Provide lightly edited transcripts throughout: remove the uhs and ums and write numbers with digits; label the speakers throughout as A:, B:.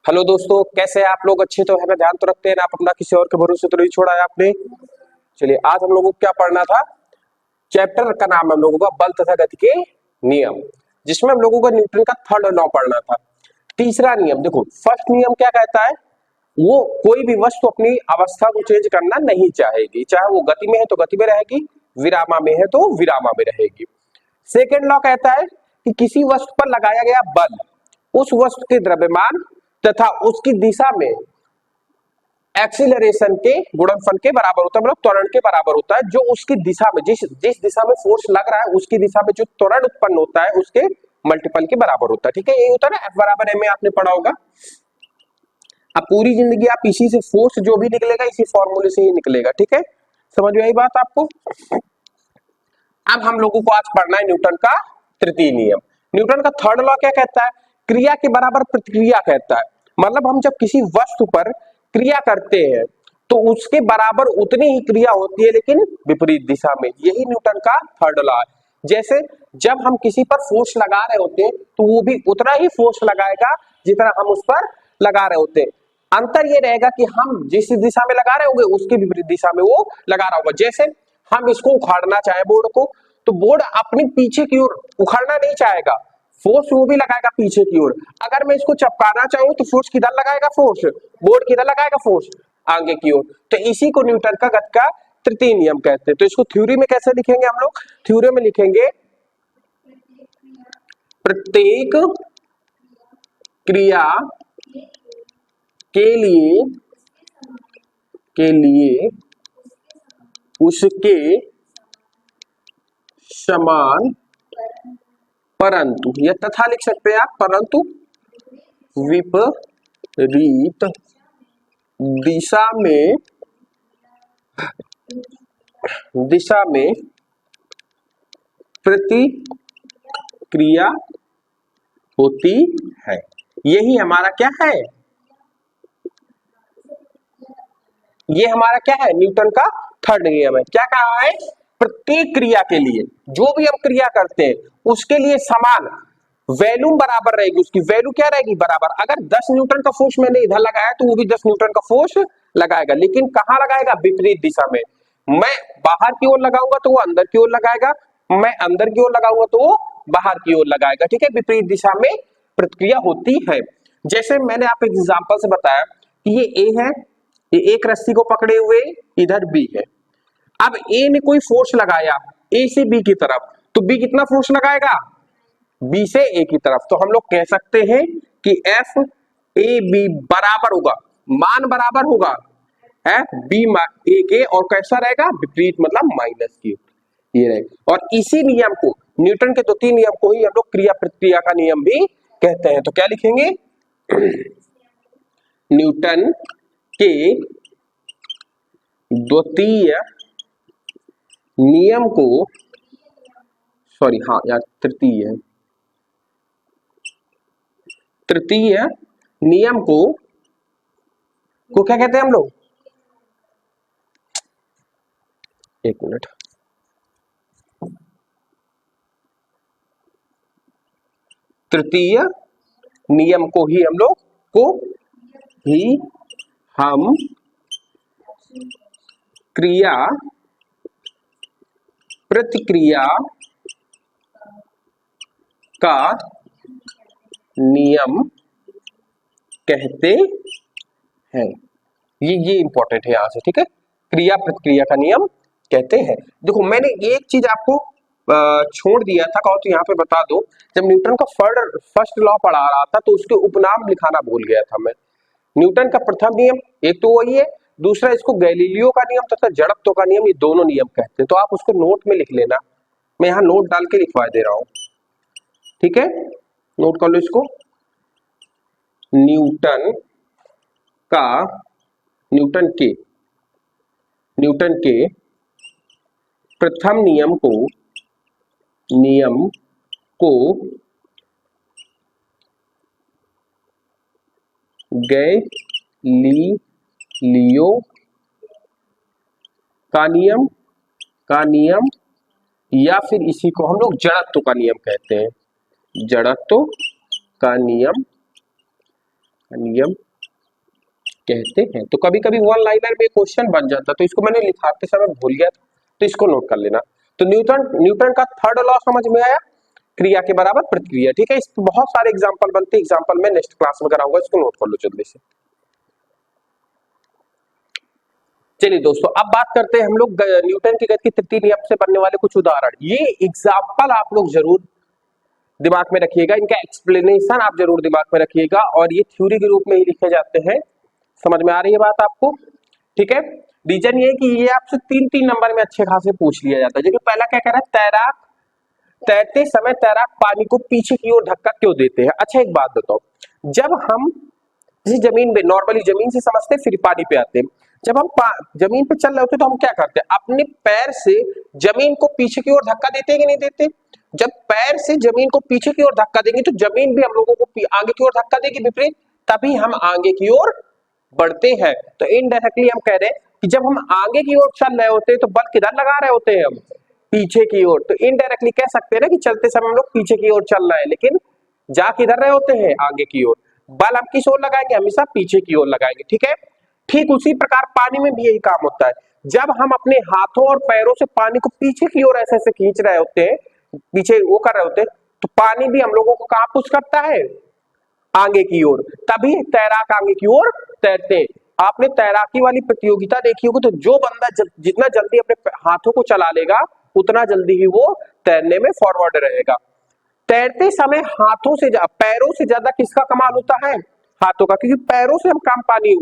A: Hello दोस्तों, कैसे हैं आप लोग? अच्छे तो है, ध्यान तो रखते हैं ना, आप अपना किसी और के भरोसे तो नहीं छोड़ा है आपने। चलिए, आज हम लोगों को क्या पढ़ना था। चैप्टर का नाम है हम लोगों का बल तथा गति के नियम, जिसमें हम लोगों को न्यूटन का थर्ड लॉ पढ़ना था। तीसरा नियम देखो, फर्स्ट नियम क्या कहता है, वो कोई भी वस्तु अपनी अवस्था को चेंज करना नहीं चाहेगी, चाहे वो गति में है तो गति में रहेगी, विरामा में है तो विरामा में रहेगी। सेकेंड लॉ कहता है कि किसी वस्तु पर लगाया गया बल उस वस्तु के द्रव्यमान तथा उसकी दिशा में एक्सीलरेशन के गुणनफल के बराबर होता है, मतलब त्वरण के बराबर होता है। जो उसकी दिशा में जिस दिशा में फोर्स लग रहा है उसकी दिशा में जो त्वरण उत्पन्न होता है उसके मल्टीपल के बराबर होता है। ठीक है, यही होता है ना, F बराबर m आपने पढ़ा होगा। अब पूरी जिंदगी आप इसी से फोर्स जो भी निकलेगा इसी फॉर्मूले से ही निकलेगा। ठीक है, समझ में आई बात आपको। अब हम लोगों को आज पढ़ना है न्यूटन का तृतीय नियम। न्यूटन का थर्ड लॉ क्या कहता है, क्रिया के बराबर प्रतिक्रिया कहता है। मतलब हम जब किसी वस्तु पर क्रिया करते हैं तो उसके बराबर उतनी ही क्रिया होती है लेकिन विपरीत दिशा में। यही न्यूटन का थर्ड लॉ है। जैसे जब हम किसी पर फोर्स लगा रहे होते हैं तो वो भी उतना ही फोर्स लगाएगा जितना हम उस पर लगा रहे होते हैं। अंतर ये रहेगा कि हम जिस दिशा में लगा रहे होंगे उसके विपरीत दिशा में वो लगा रहा होगा। जैसे हम इसको उखाड़ना चाहे बोर्ड को, तो बोर्ड अपने पीछे की ओर उखाड़ना नहीं चाहेगा, फोर्स वो भी लगाएगा पीछे की ओर। अगर मैं इसको चपकाना चाहूं तो फोर्स किधर लगाएगा, फोर्स बोर्ड किधर लगाएगा, फोर्स आगे की ओर। तो इसी को न्यूटन का गति का तृतीय नियम कहते हैं। तो इसको थ्योरी में कैसे लिखेंगे हम लोग, थ्योरी में लिखेंगे प्रत्येक क्रिया के लिए उसके समान परंतु, या तथा लिख सकते हैं आप, परंतु विपरीत दिशा में प्रतिक्रिया होती है। यही हमारा क्या है, ये हमारा क्या है, न्यूटन का थर्ड नियम है। क्या कहा है, प्रत्येक क्रिया के लिए, जो भी हम क्रिया करते हैं उसके लिए समान वैल्यू बराबर रहेगी। उसकी वैल्यू क्या रहेगी, बराबर। अगर 10 न्यूटन का फोर्स मैंने इधर लगाया तो वो भी 10 न्यूटन का फोर्स लगाएगा, लेकिन कहां लगाएगा, विपरीत दिशा में। मैं बाहर की ओर लगाऊंगा तो वो अंदर की ओर लगाएगा, मैं अंदर की ओर लगाऊंगा तो वो बाहर की ओर लगाएगा। ठीक है, विपरीत दिशा में प्रतिक्रिया होती है। जैसे मैंने आप एग्जांपल से बताया कि ये ए है, ये एक रस्सी को पकड़े हुए, इधर बी है। अब ए ने कोई फोर्स लगाया ए से बी की तरफ, तो बी कितना फोर्स लगाएगा, बी से ए की तरफ। तो हम लोग कह सकते हैं कि एफ ए बी बराबर होगा, मान बराबर होगा है बी ए के, और कैसा रहेगा, विपरीत, मतलब माइनस की, ये रहेगा। और इसी नियम को, न्यूटन के द्वितीय नियम को ही हम लोग क्रिया प्रतिक्रिया का नियम भी कहते हैं। तो क्या लिखेंगे, न्यूटन के द्वितीय नियम को, सॉरी हाँ यार, तृतीय नियम को क्या कहते हैं हम लोग, एक मिनट, तृतीय नियम को ही हम क्रिया प्रतिक्रिया का नियम कहते हैं। ये इंपॉर्टेंट है यहां से। ठीक है, क्रिया प्रतिक्रिया का नियम कहते हैं। देखो, मैंने एक चीज आपको छोड़ दिया था, कहो तो यहाँ पे बता दो। जब न्यूटन का फर्स्ट लॉ पढ़ा रहा था तो उसके उपनाम लिखाना भूल गया था मैं। न्यूटन का प्रथम नियम एक तो वही है, दूसरा इसको गैलीलियो का नियम तथा जड़त्व का नियम, ये दोनों नियम कहते हैं। तो आप उसको नोट में लिख लेना, मैं यहाँ नोट डाल के लिखवा दे रहा हूं। ठीक है, नोट कर लो इसको। न्यूटन के प्रथम नियम को गैलीलियो का नियम या फिर इसी को हम लोग जड़त्व का नियम कहते हैं। जड़त्व का नियम नियम कहते हैं। तो कभी कभी वन लाइनर में क्वेश्चन बन जाता, तो इसको मैंने लिखाते समय भूल गया था, तो इसको नोट कर लेना। तो न्यूटन न्यूटन का थर्ड लॉ समझ में आया, क्रिया के बराबर प्रतिक्रिया। ठीक है, इस बहुत सारे एग्जांपल बनते हैं, एग्जांपल मैं नेक्स्ट क्लास में कराऊंगा, इसको नोट कर लो जल्दी से। चलिए दोस्तों, अब बात करते हैं हम लोग न्यूटन की गति के तृतीय नियम से बनने वाले कुछ उदाहरण। ये एग्जाम्पल आप लोग जरूर दिमाग में रखिएगा, इनका एक्सप्लेनेशन आप जरूर दिमाग में रखिएगा, और ये थ्योरी के रूप में ही लिखे जाते हैं। समझ में आ रही है बात आपको? ठीक है, रीजन ये कि ये आपसे 3-3 नंबर में अच्छे खासे पूछ लिया जाता है। देखिए पहला क्या कह रहा है, तैराक तैरते समय तैराक पानी को पीछे की ओर धक्का क्यों देते हैं। अच्छा एक बात बताओ, जब हम जैसे जमीन पे नॉर्मली जमीन से समझते हैं फिर पानी पे आते हैं, जब हम जमीन पे चल रहे होते हैं तो हम क्या करते हैं, अपने पैर से जमीन को पीछे की ओर धक्का देते हैं कि नहीं देते। जब पैर से जमीन को पीछे की ओर धक्का देंगे तो जमीन भी हम लोगों को आगे की ओर धक्का देगी विपरीत, तभी हम आगे की ओर बढ़ते हैं। तो इनडायरेक्टली हम कह रहे हैं कि जब हम आगे की ओर चल रहे होते हैं तो बल किधर लगा रहे होते हैं हम, पीछे की ओर। तो इनडायरेक्टली कह सकते हैं ना कि चलते समय हम लोग पीछे की ओर चल रहे हैं, लेकिन जा किधर रहे होते हैं, आगे की ओर। बल हम किस ओर लगाएंगे, हमेशा पीछे की ओर लगाएंगे। ठीक है, ठीक उसी प्रकार पानी में भी यही काम होता है। जब हम अपने हाथों और पैरों से पानी को पीछे की ओर ऐसे ऐसे खींच रहे होते हैं, पीछे वो कर रहे होते हैं, तो पानी भी हम लोगों को कहां पुश करता है, आगे की ओर। तभी तैराक आगे की ओर तैरते हैं। आपने तैराकी वाली प्रतियोगिता देखी होगी, तो जो बंदा जितना जल्दी अपने हाथों को चला लेगा उतना जल्दी ही वो तैरने में फॉरवर्ड रहेगा। तैरते समय हाथों से पैरों से ज्यादा किसका कमाल होता है, हाथों का, क्योंकि पैरों से हम कम पानी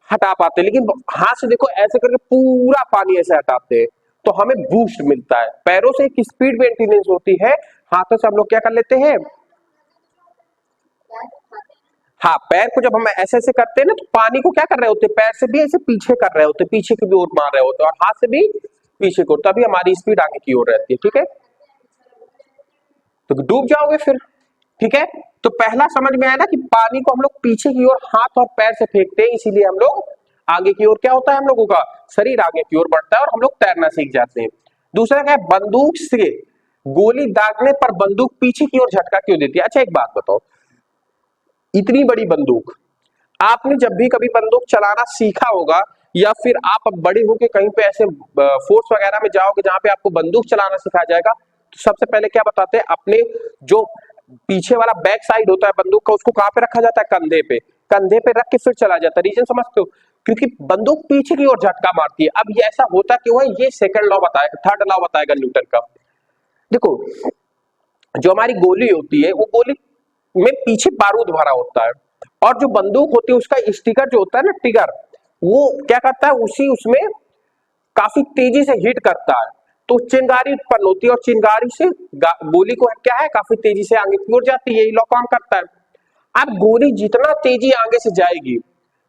A: हटा पाते हैं, लेकिन हाथ से देखो ऐसे करके पूरा पानी ऐसे हटाते हैं तो हमें बूस्ट मिलता है। पैरों से एक स्पीड मेंटेनेंस होती है, हाथों से हम लोग क्या कर लेते हैं, हाँ पैर को जब हम ऐसे ऐसे करते हैं ना तो पानी को क्या कर रहे होते हैं, पैर से भी ऐसे पीछे कर रहे होते हैं, पीछे की ओर मार रहे होते हैं, और हाथ से भी पीछे की ओर, तभी हमारी स्पीड आगे की ओर रहती है। ठीक है, तो डूब जाओगे फिर। ठीक है, तो पहला समझ में आया ना कि पानी को हम लोग पीछे की ओर हाथ और पैर से फेंकते हैं, इसीलिए हम लोग आगे की ओर क्या होता है, हम लोगों का शरीर आगे की ओर बढ़ता है और हम लोग तैरना सीख जाते हैं। दूसरा क्या है, बंदूक से गोली दागने पर बंदूक पीछे की ओर झटका क्यों देती है। अच्छा एक बात बताओ, इतनी बड़ी बंदूक, आपने जब भी कभी बंदूक चलाना सीखा होगा या फिर आप अब बड़े होके कहीं पे ऐसे फोर्स वगैरह में जाओगे जहां पे आपको बंदूक चलाना सिखाया जाएगा, तो सबसे पहले क्या बताते हैं, अपने जो पीछे वाला बैक साइड होता है बंदूक का उसको कहां पे रखा जाता है, कंधे पे, कंधे पे रख के फिर चला जाता है। रीजन समझते हो, क्योंकि बंदूक पीछे की ओर झटका मारती है। अब ये ऐसा होता क्यों है, ये सेकंड लॉ बताएगा, थर्ड लॉ बताएगा न्यूटन का। देखो जो हमारी गोली होती है वो गोली में पीछे बारूद भरा होता है, और जो बंदूक होती है उसका स्टिकर जो होता है ना, ट्रिगर, वो क्या करता है, उसी उसमें काफी तेजी से हिट करता है, तो चिंगारी उत्पन्न होती है, और चिंगारी से गोली को क्या है, काफी तेजी से आगे की ओर जाती है, यही लॉ काम करता है। अब गोली जितना तेजी आगे से जाएगी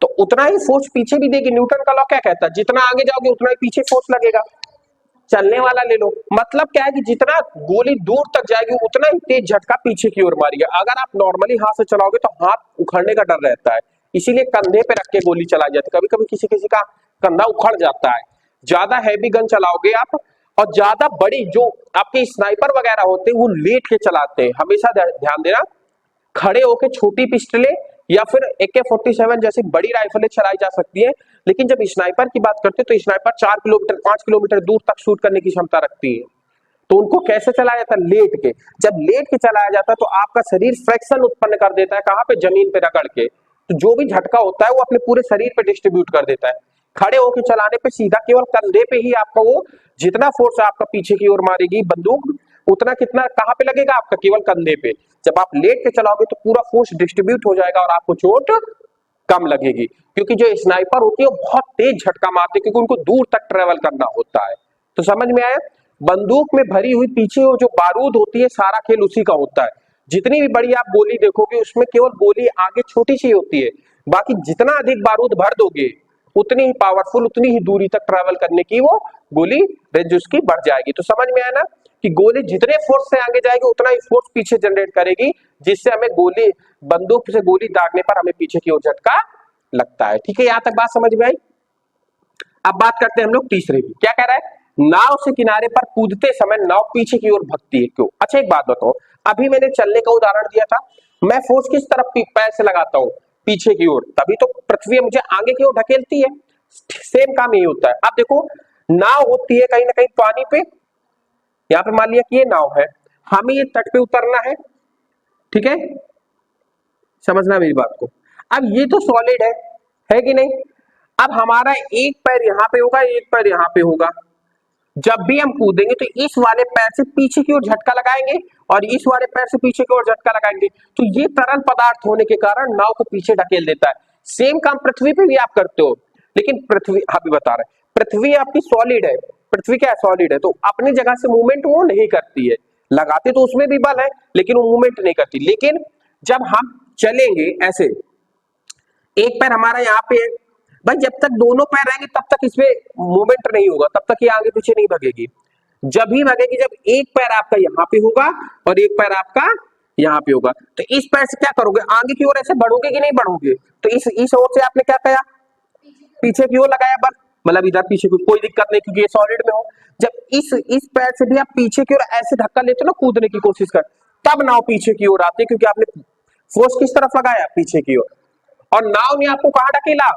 A: तो उतना ही फोर्स पीछे भी देगी। न्यूटन का लॉ क्या कहता है, जितना आगे जाओगे उतना ही पीछे फोर्स लगेगा। चलने वाला ले लो, मतलब क्या है कि जितना गोली दूर तक जाएगी उतना ही तेज झटका पीछे की ओर मारेगा। अगर आप नॉर्मली हाथ से चलाओगे तो हाथ उखड़ने का डर रहता है, इसीलिए कंधे पे रख के गोली चलाई जाती है। कभी कभी किसी किसी का कंधा उखड़ जाता है। ज्यादा हैवी गन चलाओगे आप, और ज्यादा बड़ी जो आपके स्नाइपर वगैरह होते हैं वो लेट के चलाते हैं, हमेशा ध्यान देना। खड़े होकर छोटी पिस्टलें या फिर AK-47 जैसी बड़ी राइफलें चलाई जा सकती है, लेकिन जब स्नाइपर की बात करते हैं तो स्नाइपर 4 किलोमीटर 5 किलोमीटर दूर तक शूट करने की क्षमता रखती है। तो उनको कैसे चलाया जाता है, लेट के। जब लेट के चलाया जाता है तो आपका शरीर फ्रैक्शन उत्पन्न कर देता है, कहां पे, जमीन पे रगड़ के, तो जो भी झटका होता है वो अपने पूरे शरीर पे डिस्ट्रीब्यूट कर देता है। खड़े होकर चलाने पे सीधा केवल कंधे पे ही आपका वो जितना फोर्स आपका पीछे की ओर मारेगी बंदूक, उतना कितना कहां पे लगेगा, आपका केवल कंधे पे। जब आप लेट के चलाओगे तो पूरा फोर्स डिस्ट्रीब्यूट हो जाएगा और आपको चोट कम लगेगी, क्योंकि जो स्नाइपर होती है वो बहुत तेज झटका मारती है, क्योंकि उनको दूर तक ट्रेवल करना होता है। तो समझ में आया, बंदूक में भरी हुई पीछे वो जो बारूद होती है, सारा खेल उसी का होता है। जितनी भी बड़ी आप गोली देखोगे उसमें केवल गोली आगे छोटी सी होती है, बाकी जितना अधिक बारूद भर दोगे उतनी ही पावरफुल, उतनी ही दूरी तक ट्रेवल करने की वो गोली रेंज उसकी बढ़ जाएगी। तो समझ में आया ना कि गोली जितने फोर्स से आगे जाएगी उतना ही फोर्स पीछे जनरेट करेगी, जिससे हमें गोली, बंदूक से गोली दागने पर हमें पीछे की ओर झटका लगता है। ठीक है, यहां तक बात समझ में आई। अब बात करते हैं हम लोग तीसरे की। क्या कह रहा है, नाव से किनारे पर कूदते समय नाव पीछे की ओर भगती है, क्यों। अच्छा एक बात बताओ, अभी मैंने चलने का उदाहरण दिया था, मैं फोर्स किस तरफ पैर से लगाता हूं, पीछे की ओर, तभी तो पृथ्वी मुझे आगे की ओर ढकेलती है। सेम काम यही होता है। अब देखो नाव होती है कहीं ना कहीं पानी पे, यहाँ पे मान लिया कि ये नाव है, हमें ये तट पे उतरना है, ठीक है, समझना मेरी बात को। अब ये तो सॉलिड है कि नहीं। अब हमारा एक पैर यहाँ पे होगा, एक पैर यहाँ पे होगा। जब भी हम कूदेंगे तो इस वाले पैर से पीछे की ओर झटका लगाएंगे और इस वाले पैर से पीछे की ओर झटका लगाएंगे, तो ये तरल पदार्थ होने के कारण नाव को पीछे ढकेल देता है। सेम काम पृथ्वी पे भी आप करते हो, लेकिन पृथ्वी आप भी बता रहे हैं, पृथ्वी आपकी सॉलिड है, पृथ्वी क्या है, सॉलिड है, तो अपनी जगह से मूवमेंट वो नहीं करती है। लगाते तो उसमें भी बल है लेकिन वो मूवमेंट नहीं करती। लेकिन जब हम चलेंगे ऐसे, एक पैर हमारा यहाँ पे है भाई, जब तक दोनों पैर रहेंगे तब तक इसमें मूवमेंट नहीं होगा, तब तक ये आगे पीछे नहीं भगेगी। जब ही भगेगी जब एक पैर आपका यहाँ पे होगा और एक पैर आपका यहाँ पे होगा, तो इस पैर से क्या करोगे, आगे की ओर ऐसे बढ़ोगे कि नहीं बढ़ोगे। तो इस ओर से आपने क्या किया, पीछे की ओर लगाया बल, मतलब इधर पीछे को कोई दिक्कत नहीं क्योंकि ये सॉलिड में हो। जब इस पैर से भी आप पीछे की ओर ऐसे धक्का लेते हो ना, कूदने की कोशिश कर, तब नाव पीछे की ओर आती है क्योंकि आपने फोर्स किस तरफ लगाया, पीछे की ओर। और नाव ने आपको कहां ढकेला,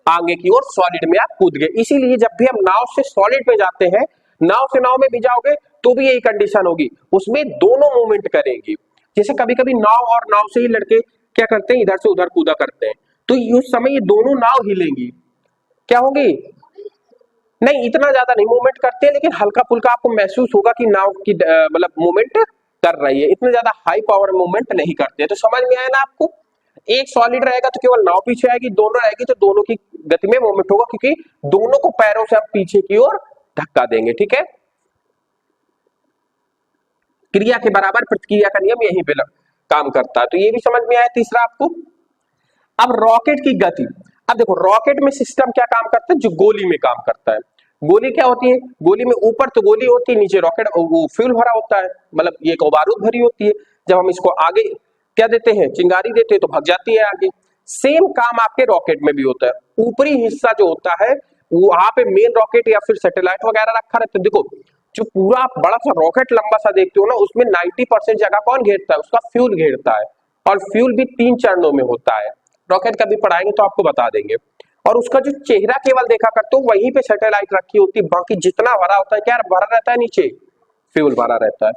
A: आगे की ओर, सॉलिड में आप कूद गए। इसीलिए जब भी हम नाव से सॉलिड में जाते हैं, नाव से नाव में भी जाओगे तो भी यही कंडीशन होगी, उसमें दोनों मूवमेंट करेंगी। जैसे कभी कभी नाव और नाव से ही लड़के क्या करते हैं, इधर से उधर कूदा करते हैं, तो उस समय ये दोनों नाव हिलेंगी, क्या होगी, नहीं इतना ज्यादा नहीं मूवमेंट करते हैं, लेकिन हल्का फुल्का आपको महसूस होगा कि नाव की मतलब मूवमेंट कर रही है, इतने ज्यादा हाई पावर मूवमेंट नहीं करते। तो समझ में आया ना आपको, एक सॉलिड रहेगा तो केवल नाव पीछे आएगी, दोनों रहेगी तो दोनों की गति में मूवमेंट होगा, क्योंकि दोनों को पैरों से हम पीछे की ओर धक्का देंगे, ठीक है। क्रिया के बराबर प्रतिक्रिया का नियम यहीं पे काम करता है, तो ये भी समझ में आया तीसरा आपको। अब रॉकेट की गति, अब देखो रॉकेट में सिस्टम क्या काम करता है, जो गोली में काम करता है। गोली क्या होती है, गोली में ऊपर तो गोली होती है, नीचे रॉकेट वो फ्यूल भरा होता है, मतलब ये बारूद भरी होती है। जब हम इसको आगे क्या देते हैं, चिंगारी देते हैं तो भग जाती है आगे। सेम काम आपके रॉकेट में भी होता है। ऊपरी हिस्सा जो होता है वहां पे मेन रॉकेट या फिर सैटेलाइट वगैरह रखा रहता है। देखो जो पूरा बड़ा सा रॉकेट लंबा सा देखते हो ना, उसमें 90% जगह कौन घेरता है, उसका फ्यूल घेरता है, और फ्यूल भी 3 चरणों में होता है। रॉकेट कभी पढ़ाएंगे तो आपको बता देंगे। और उसका जो चेहरा केवल देखा करते हो वहीं पे सैटेलाइट रखी होती है, बाकी जितना भरा होता है क्या भरा रहता है, नीचे फ्यूल भरा रहता है।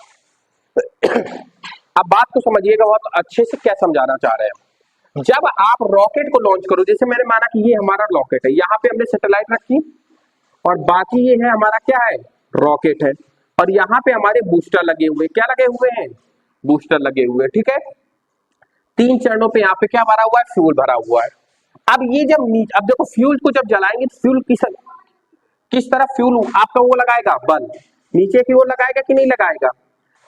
A: अब बात को समझिएगा बहुत अच्छे से, क्या समझाना चाह रहे हैं। जब आप रॉकेट को लॉन्च करो, जैसे मैंने माना कि ये हमारा रॉकेट है, यहाँ पे हमने सैटेलाइट रखी और बाकी ये है हमारा क्या है, रॉकेट है, और यहाँ पे हमारे बूस्टर लगे हुए, क्या लगे हुए हैं, बूस्टर लगे हुए, ठीक है। 3 चरणों पे यहाँ पे क्या भरा हुआ है, फ्यूल भरा हुआ है। अब ये जब अब देखो फ्यूल को जब जलाएंगे तो फ्यूल किस तरफ फ्यूल आपका वो लगाएगा, बल नीचे की ओर लगाएगा कि नहीं लगाएगा।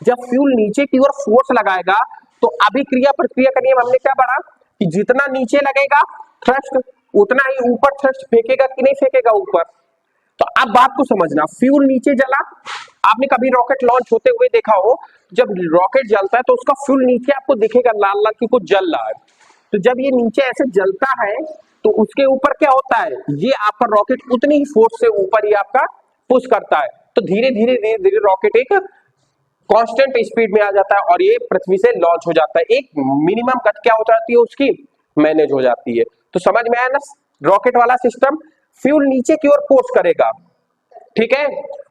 A: जब फ्यूल नीचे की ओर फोर्स लगाएगा तो अभिक्रिया प्रक्रिया का नियम हमने क्या पढ़ा कि जितना नीचे लगेगा थ्रस्ट, उतना ही ऊपर थ्रस्ट फेंकेगा कि नहीं फेंकेगा ऊपर। तो अब बात को समझना, फ्यूल नीचे जला, आपने कभी रॉकेट लॉन्च होते हुए देखा हो, जब रॉकेट जलता है तो उसका फ्यूल नीचे आपको दिखेगा लाल लाल की कुछ जल रहा है। तो जब ये नीचे ऐसे जलता है तो उसके ऊपर क्या होता है, ये आपका रॉकेट उतनी ही फोर्स से ऊपर ही आपका पुश करता है, तो धीरे धीरे रॉकेट एक कांस्टेंट स्पीड में आ जाता है और ये पृथ्वी से लॉन्च हो जाता है। एक मिनिमम गति क्या हो जाती है उसकी, मैनेज हो जाती है। तो समझ में आया ना, रॉकेट वाला सिस्टम फ्यूल नीचे की ओर फोर्स करेगा, ठीक है,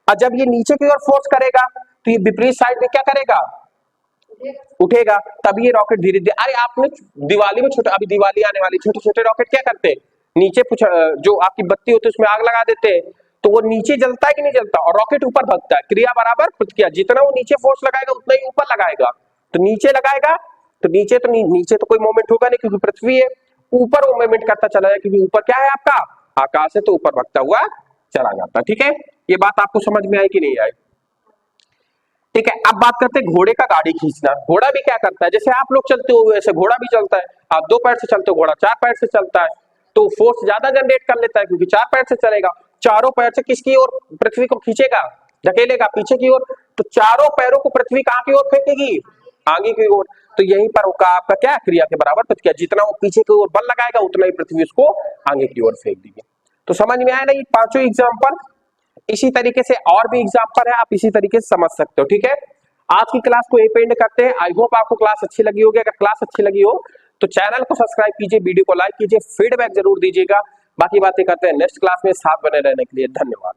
A: और जब ये नीचे की ओर फोर्स करेगा तो ये विपरीत साइड में क्या करेगा, उठेगा, तभी ये रॉकेट धीरे धीरे। अरे आपने दिवाली में छोटे, अभी दिवाली आने वाली, छोटे छोटे रॉकेट क्या करते हैं, नीचे जो आपकी बत्ती होती है उसमें आग लगा देते हैं, तो वो नीचे जलता है कि नहीं जलता, और रॉकेट ऊपर भगता है। क्रिया बराबर प्रतिक्रिया, जितना वो नीचे फोर्स लगाएगा उतना ही ऊपर लगाएगा। तो नीचे लगाएगा तो नीचे तो कोई मोमेंट होगा नहीं क्योंकि पृथ्वी है, ऊपर वो मूवमेंट करता चला जाए क्योंकि ऊपर क्या है आपका, आकाश है, तो ऊपर भगता हुआ चला जाता, ठीक है। ये बात आपको समझ में आई कि नहीं आई, ठीक है। अब बात करते हैं घोड़े का गाड़ी खींचना। घोड़ा भी क्या करता है, जैसे आप लोग चलते हो वैसे घोड़ा भी चलता है। आप 2 पैर से चलते हो, घोड़ा 4 पैर से चलता है, तो फोर्स ज्यादा जनरेट कर लेता है क्योंकि 4 पैर से चलेगा। चारों पैर से किसकी ओर पृथ्वी को खींचेगा, धकेलेगा पीछे की ओर, तो चारों पैरों को पृथ्वी कहां की ओर फेंकेगी, आगे की ओर। तो यहीं पर होगा आपका क्या, क्रिया के बराबर प्रतिक्रिया, जितना वो पीछे की ओर बल लगाएगा उतना ही पृथ्वी उसको आगे की ओर फेंक देगी। तो समझ में आया ना ये पांचों एग्जाम्पल। इसी तरीके से और भी एग्जाम्पल है, आप इसी तरीके से समझ सकते हो, ठीक है। आज की क्लास को यहीं पे एंड करते हैं। आई होप आपको क्लास अच्छी लगी होगी। अगर क्लास अच्छी लगी हो तो चैनल को सब्सक्राइब कीजिए, वीडियो को लाइक कीजिए, फीडबैक जरूर दीजिएगा। बाकी बातें करते हैं नेक्स्ट क्लास में। साथ बने रहने के लिए धन्यवाद।